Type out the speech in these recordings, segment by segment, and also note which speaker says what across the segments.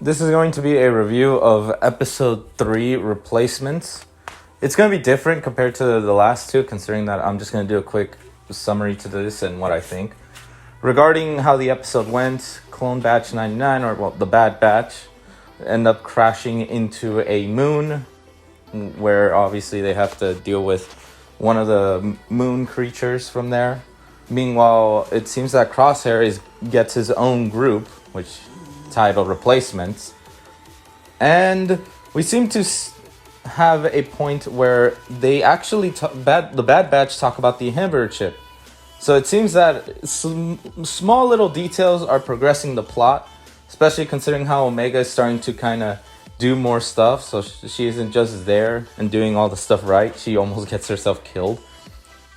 Speaker 1: This is going to be a review of episode 3, Replacements. It's going to be different compared to the last two, considering that I'm just going to do a quick summary to this and what I think. Regarding how the episode went, Clone Batch 99, or the Bad Batch, end up crashing into a moon, where obviously they have to deal with one of the moon creatures from there. Meanwhile, it seems that Crosshair gets his own group, which titled Replacements, and we seem to have a point where they actually the Bad Batch talk about the inhibitor chip. So it seems that small little details are progressing the plot, especially considering how Omega is starting to kind of do more stuff. So she isn't just there and doing all the stuff right. She almost gets herself killed,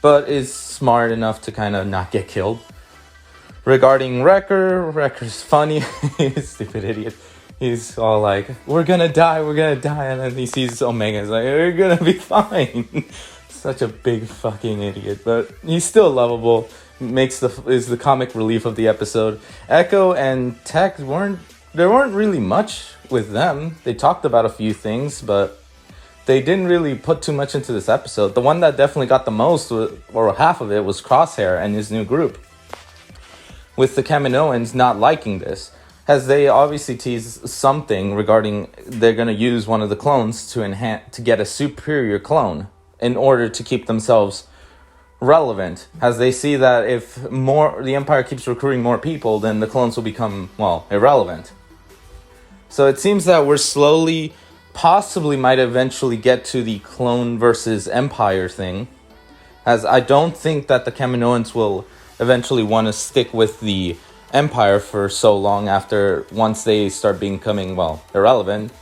Speaker 1: but is smart enough to kind of not get killed. Regarding Wrecker's funny. Stupid idiot. He's all like, we're gonna die. And then he sees Omega. He's like, you're gonna be fine. Such a big fucking idiot. But he's still lovable. Is the comic relief of the episode. Echo and Tech weren't really much with them. They talked about a few things, but they didn't really put too much into this episode. The one that definitely got the most, or half of it, was Crosshair and his new group, with the Kaminoans not liking this, as they obviously tease something regarding they're going to use one of the clones to get a superior clone in order to keep themselves relevant, as they see that if the Empire keeps recruiting more people, then the clones will become, irrelevant. So it seems that we're possibly might eventually get to the clone versus Empire thing, as I don't think that the Kaminoans will eventually want to stick with the Empire for so long once they start becoming, irrelevant.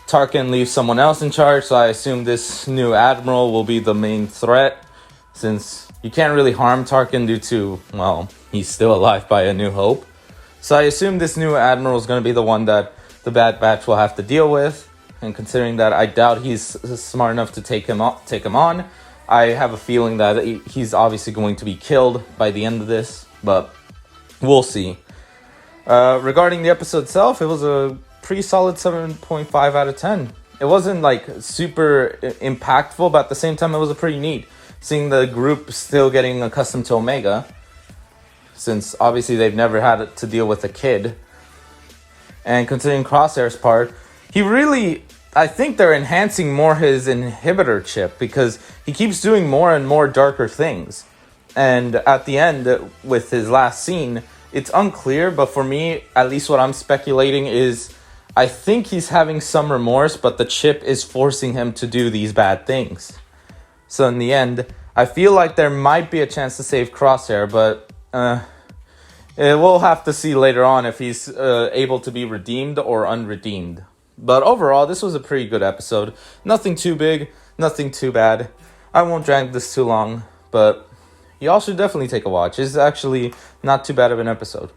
Speaker 1: Tarkin leaves someone else in charge, so I assume this new admiral will be the main threat, since you can't really harm Tarkin due to, he's still alive by A New Hope. So I assume this new admiral is going to be the one that the Bad Batch will have to deal with, and considering that I doubt he's smart enough to take him on, I have a feeling that he's obviously going to be killed by the end of this, but we'll see. Regarding the episode itself, it was a pretty solid 7.5 out of 10. It wasn't super impactful, but at the same time it was pretty neat seeing the group still getting accustomed to Omega, since obviously they've never had to deal with a kid. And considering Crosshair's part, I think they're enhancing more his inhibitor chip, because he keeps doing more and more darker things. And at the end, with his last scene, it's unclear, but for me, at least what I'm speculating is, I think he's having some remorse, but the chip is forcing him to do these bad things. So in the end, I feel like there might be a chance to save Crosshair, but we'll have to see later on if he's able to be redeemed or unredeemed. But overall, this was a pretty good episode. Nothing too big, nothing too bad. I won't drag this too long, but y'all should definitely take a watch. It's actually not too bad of an episode.